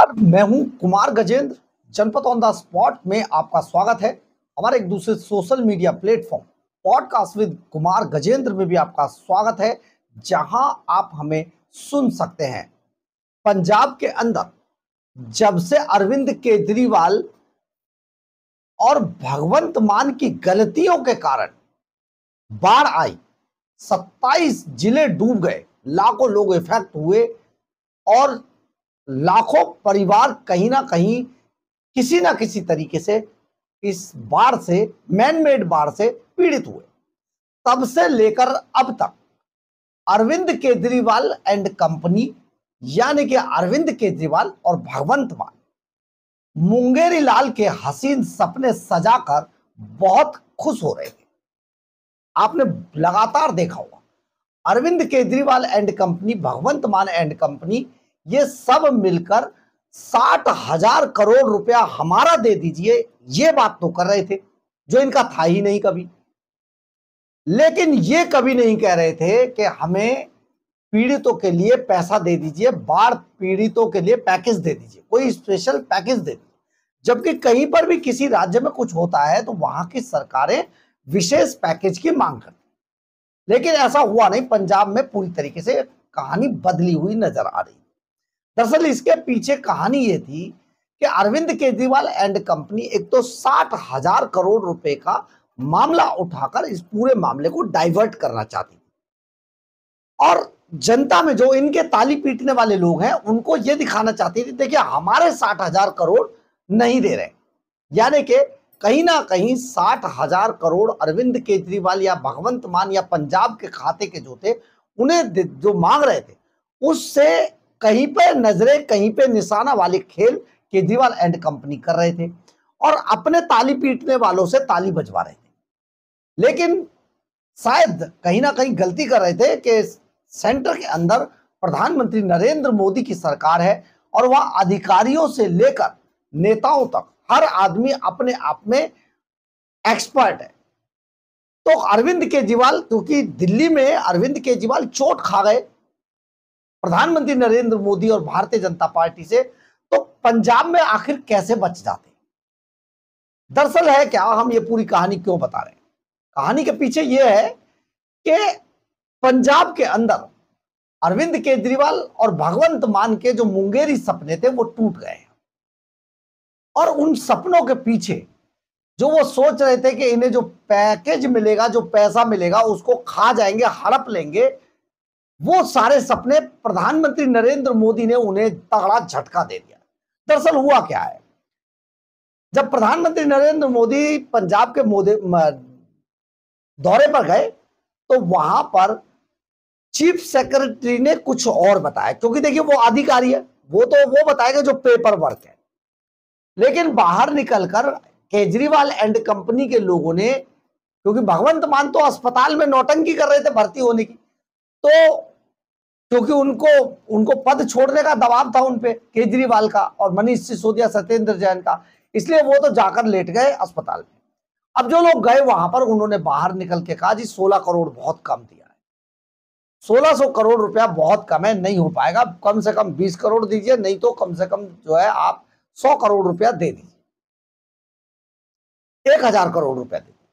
नमस्कार, मैं हूं कुमार गजेंद्र। जनपद ऑन द स्पॉट में आपका स्वागत है। हमारे एक दूसरे social media platform podcast with Kumar Gajendra में भी आपका स्वागत है, जहां आप हमें सुन सकते हैं। पंजाब के अंदर जब से अरविंद केजरीवाल और भगवंत मान की गलतियों के कारण बाढ़ आई, 27 जिले डूब गए, लाखों लोग इफेक्ट हुए और लाखों परिवार कहीं ना कहीं किसी ना किसी तरीके से इस बाढ़ से, मैन मेड बाढ़ से पीड़ित हुए। तब से लेकर अब तक अरविंद केजरीवाल एंड कंपनी यानी कि अरविंद केजरीवाल और भगवंत मान मुंगेरी लाल के हसीन सपने सजाकर बहुत खुश हो रहे थे। आपने लगातार देखा होगा, अरविंद केजरीवाल एंड कंपनी, भगवंत मान एंड कंपनी, ये सब मिलकर 60,000 करोड़ रुपया हमारा दे दीजिए, ये बात तो कर रहे थे, जो इनका था ही नहीं कभी। लेकिन ये कभी नहीं कह रहे थे कि हमें पीड़ितों के लिए पैसा दे दीजिए, बाढ़ पीड़ितों के लिए पैकेज दे दीजिए, कोई स्पेशल पैकेज दे दीजिए। जबकि कहीं पर भी किसी राज्य में कुछ होता है तो वहां की सरकारें विशेष पैकेज की मांग करती, लेकिन ऐसा हुआ नहीं। पंजाब में पूरी तरीके से कहानी बदली हुई नजर आ रही। दरअसल इसके पीछे कहानी ये थी कि अरविंद केजरीवाल एंड कंपनी एक तो 60,000 करोड़ रुपए का मामला उठाकर इस पूरे मामले को डाइवर्ट करना चाहती थी और जनता में जो इनके ताली पीटने वाले लोग हैं उनको ये दिखाना चाहती थी, देखिए हमारे 60,000 करोड़ नहीं दे रहे। यानी कि कहीं ना कहीं 60,000 करोड़ अरविंद केजरीवाल या भगवंत मान या पंजाब के खाते के जो थे, उन्हें जो मांग रहे थे, उससे कहीं पे नजरें, कहीं पे निशाना वाले खेल केजरीवाल एंड कंपनी कर रहे थे और अपने ताली पीटने वालों से ताली बजवा रहे थे। लेकिन शायद कहीं ना कहीं गलती कर रहे थे कि सेंटर के अंदर प्रधानमंत्री नरेंद्र मोदी की सरकार है और वह अधिकारियों से लेकर नेताओं तक हर आदमी अपने आप में एक्सपर्ट है। तो अरविंद केजरीवाल, क्योंकि दिल्ली में अरविंद केजरीवाल चोट खा गए प्रधानमंत्री नरेंद्र मोदी और भारतीय जनता पार्टी से, तो पंजाब में आखिर कैसे बच जाते? दरअसल है क्या, हम ये पूरी कहानी क्यों बता रहे हैं? कहानी के पीछे यह है कि पंजाब के अंदर अरविंद केजरीवाल और भगवंत मान के जो मुंगेरी सपने थे वो टूट गए और उन सपनों के पीछे जो वो सोच रहे थे कि इन्हें जो पैकेज मिलेगा, जो पैसा मिलेगा, उसको खा जाएंगे, हड़प लेंगे, वो सारे सपने प्रधानमंत्री नरेंद्र मोदी ने उन्हें तगड़ा झटका दे दिया। दरअसल हुआ क्या है, जब प्रधानमंत्री नरेंद्र मोदी पंजाब के दौरे पर गए तो वहां पर चीफ सेक्रेटरी ने कुछ और बताया, क्योंकि देखिए वो अधिकारी है, वो बताएगा जो पेपर वर्क है। लेकिन बाहर निकलकर केजरीवाल एंड कंपनी के लोगों ने, क्योंकि भगवंत मान तो अस्पताल में नौटंकी कर रहे थे भर्ती होने की, तो क्योंकि उनको पद छोड़ने का दबाव था उनपे, केजरीवाल का और मनीष सिसोदिया, सत्येंद्र जैन का, इसलिए वो तो जाकर लेट गए अस्पताल में। अब जो लोग गए वहां पर, उन्होंने बाहर निकल के कहा जी 16 करोड़ बहुत कम दिया है, 1600 करोड़ रुपया बहुत कम है, नहीं हो पाएगा, कम से कम 20 करोड़ दीजिए, नहीं तो कम से कम जो है आप 100 करोड़ रुपया दे दीजिए, 1000 करोड़ रुपया दे दीजिए।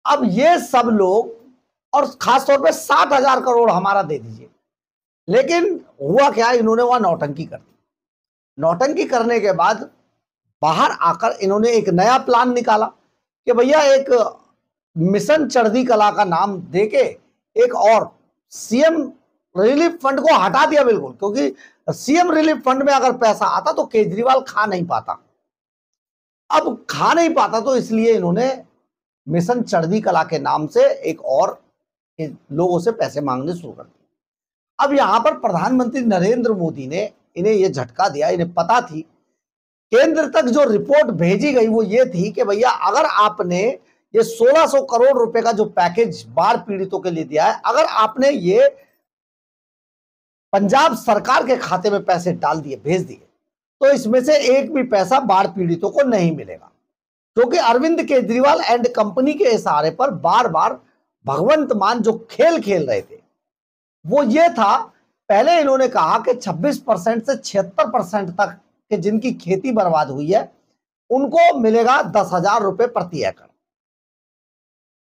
अब ये सब लोग, और खासतौर पे 60,000 करोड़ हमारा दे दीजिए। लेकिन हुआ क्या, इन्होंने वहां नौटंकी कर दी। नौटंकी करने के बाद बाहर आकर इन्होंने एक नया प्लान निकाला कि भैया एक मिशन चढ़ती कला का नाम देके एक और सीएम रिलीफ फंड को हटा दिया बिल्कुल, क्योंकि सीएम रिलीफ फंड में अगर पैसा आता तो केजरीवाल खा नहीं पाता। अब खा नहीं पाता तो इसलिए इन्होंने मिशन चढ़ती कला के नाम से एक और लोगों से पैसे मांगने शुरू कर दिए। अब यहां पर प्रधानमंत्री नरेंद्र मोदी ने इन्हें यह झटका दिया। इन्हें पता थी, केंद्र तक जो रिपोर्ट भेजी गई वो ये थी कि भैया अगर आपने ये 1600 करोड़ रुपए का जो पैकेज बाढ़ पीड़ितों के लिए दिया है, अगर आपने ये पंजाब सरकार के खाते में पैसे डाल दिए, भेज दिए, तो इसमें से एक भी पैसा बाढ़ पीड़ितों को नहीं मिलेगा। क्योंकि अरविंद केजरीवाल एंड कंपनी के इशारे पर बार बार भगवंत मान जो खेल खेल रहे थे वो ये था, पहले इन्होंने कहा कि 26% से 76% तक कि जिनकी खेती बर्बाद हुई है उनको मिलेगा 10,000 रुपए प्रति एकड़।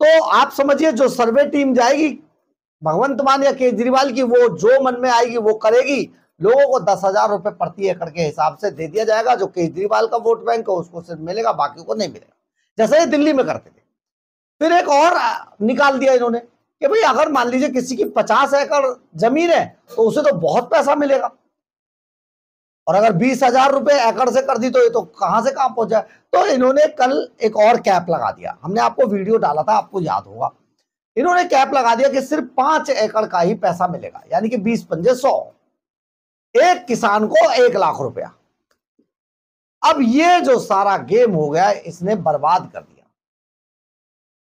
तो आप समझिए जो सर्वे टीम जाएगी भगवंत मान या केजरीवाल की, वो जो मन में आएगी वो करेगी। लोगों को 10,000 रुपए प्रति एकड़ के हिसाब से दे दिया जाएगा। जो केजरीवाल का वोट बैंक है उसको सिर्फ मिलेगा, बाकी को नहीं मिलेगा, जैसे ये दिल्ली में करते थे। फिर एक और निकाल दिया इन्होंने कि भाई अगर मान लीजिए किसी की 50 एकड़ जमीन है तो उसे तो बहुत पैसा मिलेगा, और अगर 20,000 रुपए एकड़ से कर दी तो ये तो कहां से कहां पहुंच जाए। तो इन्होंने कल एक और कैप लगा दिया। हमने आपको वीडियो डाला था, आपको याद होगा। इन्होंने कैप लगा दिया कि सिर्फ 5 एकड़ का ही पैसा मिलेगा, यानी कि 20 पंजे 100, एक किसान को 1 लाख रुपया। अब ये जो सारा गेम हो गया इसने बर्बाद कर दिया।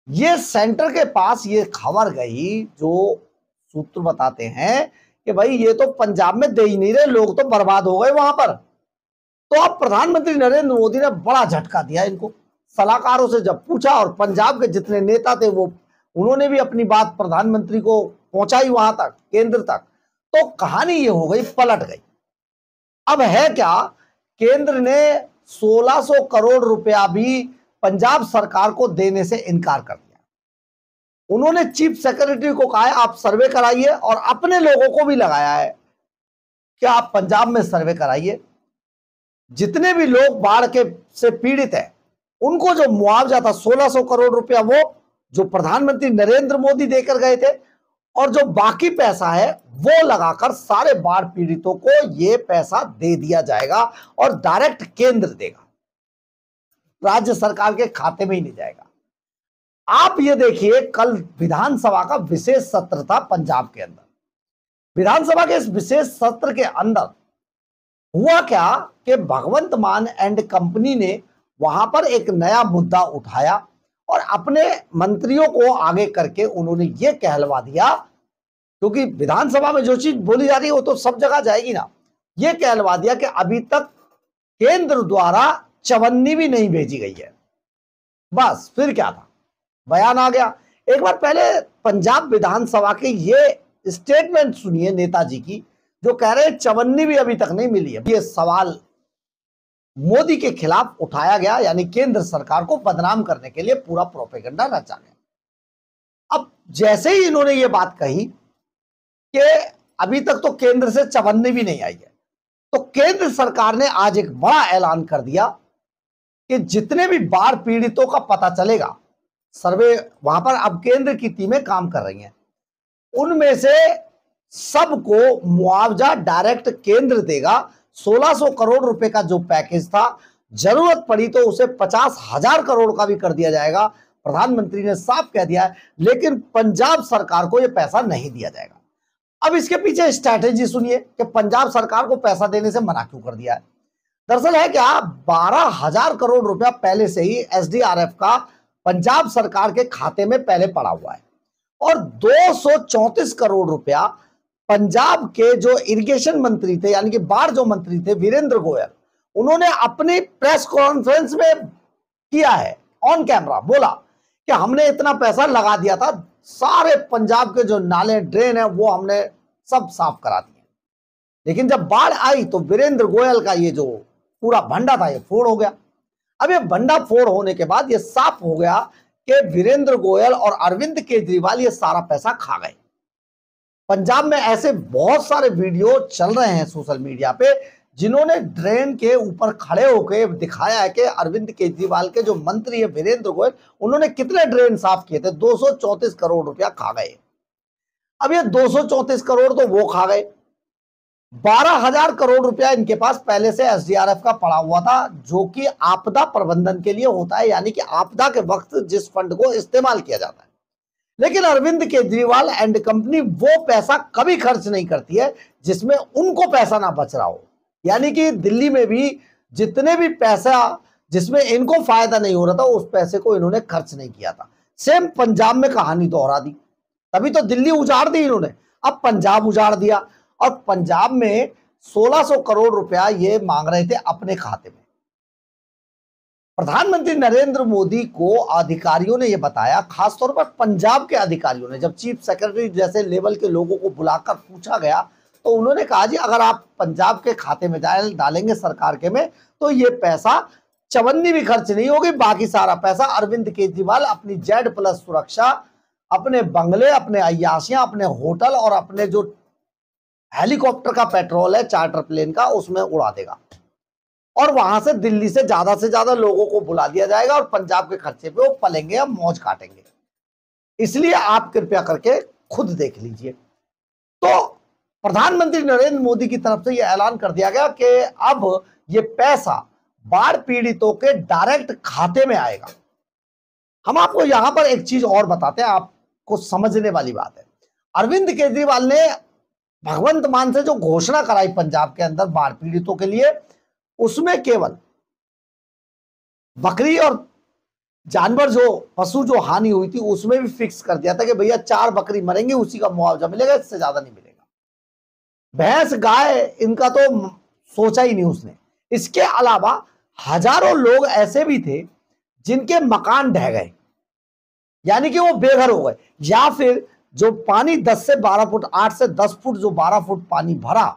ये सेंटर के पास ये खबर गई, जो सूत्र बताते हैं कि भाई ये तो पंजाब में दे ही नहीं रहे, लोग तो बर्बाद हो गए वहां पर। तो अब प्रधानमंत्री नरेंद्र मोदी ने बड़ा झटका दिया इनको। सलाहकारों से जब पूछा और पंजाब के जितने नेता थे वो उन्होंने भी अपनी बात प्रधानमंत्री को पहुंचाई वहां तक, केंद्र तक, तो कहानी ये हो गई, पलट गई। अब है क्या, केंद्र ने 1600 करोड़ रुपया भी पंजाब सरकार को देने से इनकार कर दिया। उन्होंने चीफ सेक्रेटरी को कहा है आप सर्वे कराइए, और अपने लोगों को भी लगाया है कि आप पंजाब में सर्वे कराइए। जितने भी लोग बाढ़ के से पीड़ित हैं उनको जो मुआवजा था 1600 करोड़ रुपया, वो जो प्रधानमंत्री नरेंद्र मोदी देकर गए थे, और जो बाकी पैसा है वो लगाकर सारे बाढ़ पीड़ितों को ये पैसा दे दिया जाएगा, और डायरेक्ट केंद्र देगा, राज्य सरकार के खाते में ही नहीं जाएगा। आप ये देखिए, कल विधानसभा का विशेष सत्र था पंजाब के अंदर। विधानसभा के इस विशेष सत्र के अंदर हुआ क्या कि भगवंत मान एंड कंपनी ने वहां पर एक नया मुद्दा उठाया, और अपने मंत्रियों को आगे करके उन्होंने ये कहलवा दिया, क्योंकि विधानसभा में जो चीज बोली जा रही है वो तो सब जगह जाएगी ना। ये कहलवा दिया कि अभी तक केंद्र द्वारा चवन्नी भी नहीं भेजी गई है। बस फिर क्या था, बयान आ गया। एक बार पहले पंजाब विधानसभा के ये स्टेटमेंट सुनिए नेताजी की, जो कह रहे हैं चवन्नी भी अभी तक नहीं मिली है। ये सवाल मोदी के खिलाफ उठाया गया, यानी केंद्र सरकार को बदनाम करने के लिए पूरा प्रोपेगेंडा रचा गया। अब जैसे ही इन्होंने ये बात कही कि अभी तक तो केंद्र से चवन्नी भी नहीं आई है, तो केंद्र सरकार ने आज एक बड़ा ऐलान कर दिया कि जितने भी बाढ़ पीड़ितों का पता चलेगा, सर्वे वहां पर अब केंद्र की टीमें काम कर रही हैं, उनमें से सबको मुआवजा डायरेक्ट केंद्र देगा। 1600 करोड़ रुपए का जो पैकेज था, जरूरत पड़ी तो उसे 50,000 करोड़ का भी कर दिया जाएगा। प्रधानमंत्री ने साफ कह दिया है, लेकिन पंजाब सरकार को यह पैसा नहीं दिया जाएगा। अब इसके पीछे स्ट्रैटेजी सुनिए कि पंजाब सरकार को पैसा देने से मना क्यों कर दिया है। दरअसल है क्या, 12,000 करोड़ रुपया पहले से ही एसडीआरएफ का पंजाब सरकार के खाते में पहले पड़ा हुआ है, और 234 करोड़ रुपया पंजाब के जो इरिगेशन मंत्री थे, यानी कि बाढ़ जो मंत्री थे वीरेंद्र गोयल, उन्होंने अपनी प्रेस कॉन्फ्रेंस में किया है, ऑन कैमरा बोला कि हमने इतना पैसा लगा दिया था, सारे पंजाब के जो नाले ड्रेन है वो हमने सब साफ करा दिए। लेकिन जब बाढ़ आई तो वीरेंद्र गोयल का ये जो पूरा भंडा था ये फोड़ हो गया। अब ये भंडा फोड़ होने के बाद ये साफ हो गया कि वीरेंद्र गोयल और अरविंद केजरीवाल ये सारा पैसा खा गए। पंजाब में ऐसे बहुत सारे वीडियो चल रहे हैं सोशल मीडिया पे, जिन्होंने ड्रेन के ऊपर खड़े होकर दिखाया है कि अरविंद केजरीवाल के जो मंत्री है वीरेंद्र गोयल, उन्होंने कितने ड्रेन साफ किए थे। 234 करोड़ रुपया खा गए। अब ये 234 करोड़ तो वो खा गए, 12,000 करोड़ रुपया इनके पास पहले से एसडीआरएफ का पड़ा हुआ था, जो कि आपदा प्रबंधन के लिए होता है, यानी कि आपदा के वक्त जिस फंड को इस्तेमाल किया जाता है। लेकिन अरविंद केजरीवाल एंड कंपनी वो पैसा कभी खर्च नहीं करती है जिसमें उनको पैसा ना बच रहा हो। यानी कि दिल्ली में भी जितने भी पैसा जिसमें इनको फायदा नहीं हो रहा था, उस पैसे को इन्होंने खर्च नहीं किया था। सेम पंजाब में कहानी दोहरा दी। तभी तो दिल्ली उजाड़ दी इन्होंने, अब पंजाब उजाड़ दिया, और पंजाब में 1600 करोड़ रुपया ये मांग रहे थे अपने खाते में। प्रधानमंत्री नरेंद्र मोदी को अधिकारियों ने यह बताया, खासतौर पर पंजाब के अधिकारियों ने, जब चीफ सेक्रेटरी जैसे लेवल के लोगों को बुलाकर पूछा गया तो उन्होंने कहा जी अगर आप पंजाब के खाते में डालेंगे सरकार के में, तो ये पैसा चवन्नी भी खर्च नहीं होगी, बाकी सारा पैसा अरविंद केजरीवाल अपनी जेड प्लस सुरक्षा, अपने बंगले, अपने अय्याशियां, अपने होटल और अपने जो हेलीकॉप्टर का पेट्रोल है चार्टर प्लेन का, उसमें उड़ा देगा और वहां से दिल्ली से ज्यादा लोगों को बुला दिया जाएगा और पंजाब के खर्चे पे वो पलेंगे या मौज काटेंगे। इसलिए आप कृपया करके खुद देख लीजिए। तो प्रधानमंत्री नरेंद्र मोदी की तरफ से यह ऐलान कर दिया गया कि अब ये पैसा बाढ़ पीड़ितों के डायरेक्ट खाते में आएगा। हम आपको यहां पर एक चीज और बताते हैं, आपको समझने वाली बात है। अरविंद केजरीवाल ने भगवंत मान से जो घोषणा कराई पंजाब के अंदर बाढ़ पीड़ितों के लिए, उसमें केवल बकरी और जानवर जो पशु जो हानि हुई थी उसमें भी फिक्स कर दिया था कि भैया 4 बकरी मरेंगे उसी का मुआवजा मिलेगा, इससे ज्यादा नहीं मिलेगा। भैंस गाय इनका तो सोचा ही नहीं उसने। इसके अलावा हजारों लोग ऐसे भी थे जिनके मकान ढह गए, यानी कि वो बेघर हो गए, या फिर जो पानी 10 से 12 फुट 8 से 10 फुट जो 12 फुट पानी भरा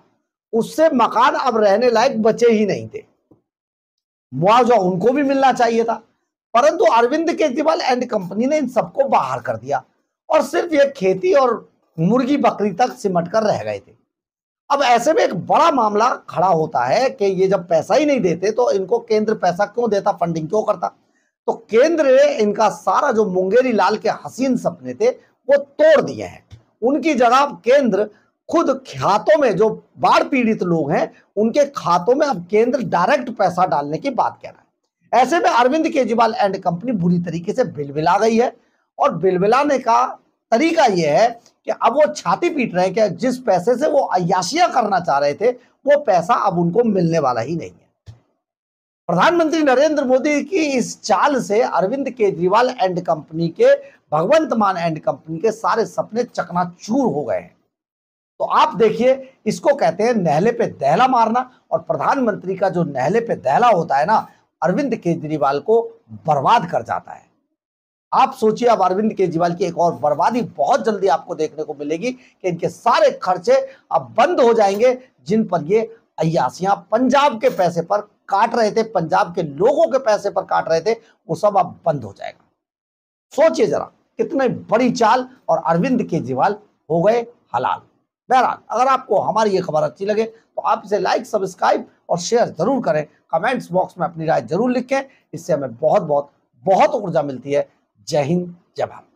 उससे मकान अब रहने लायक बचे ही नहीं थे। मुआवजा उनको भी मिलना चाहिए था, परंतु अरविंद केजरीवाल एंड कंपनी ने इन सबको बाहर कर दिया और सिर्फ ये खेती और मुर्गी बकरी तक सिमट कर रह गए थे। अब ऐसे में एक बड़ा मामला खड़ा होता है कि ये जब पैसा ही नहीं देते तो इनको केंद्र पैसा क्यों देता, फंडिंग क्यों करता। तो केंद्र ने इनका सारा जो मुंगेरी लाल के हसीन सपने थे वो तोड़ दिए हैं। उनकी जगह केंद्र खुद खातों में, जो बाढ़ पीड़ित लोग हैं उनके खातों में अब केंद्र डायरेक्ट पैसा डालने की बात कह रहा है। ऐसे में अरविंद केजरीवाल एंड कंपनी बुरी तरीके से बिलबिला गई है और बिलबिलाने का तरीका यह है कि अब वो छाती पीट रहे हैं कि जिस पैसे से वो अय्याशियां करना चाह रहे थे वो पैसा अब उनको मिलने वाला ही नहीं है। प्रधानमंत्री नरेंद्र मोदी की इस चाल से अरविंद केजरीवाल एंड कंपनी के, भगवंत मान एंड कंपनी के सारे सपने चकनाचूर हो गए हैं। तो आप देखिए, इसको कहते हैं नहले पे दहला मारना, और प्रधानमंत्री का जो नहले पे दहला होता है ना, अरविंद केजरीवाल को बर्बाद कर जाता है। आप सोचिए अब अरविंद केजरीवाल की एक और बर्बादी बहुत जल्दी आपको देखने को मिलेगी कि इनके सारे खर्चे अब बंद हो जाएंगे जिन पर ये अय्याशियां पंजाब के पैसे पर काट रहे थे, पंजाब के लोगों के पैसे पर काट रहे थे, वो सब अब बंद हो जाएगा। सोचिए जरा कितनी बड़ी चाल, और अरविंद केजरीवाल हो गए हलाल। बहरहाल, अगर आपको हमारी ये खबर अच्छी लगे तो आप इसे लाइक, सब्सक्राइब और शेयर जरूर करें। कमेंट्स बॉक्स में अपनी राय जरूर लिखें, इससे हमें बहुत ऊर्जा मिलती है। जय हिंद, जय भारत।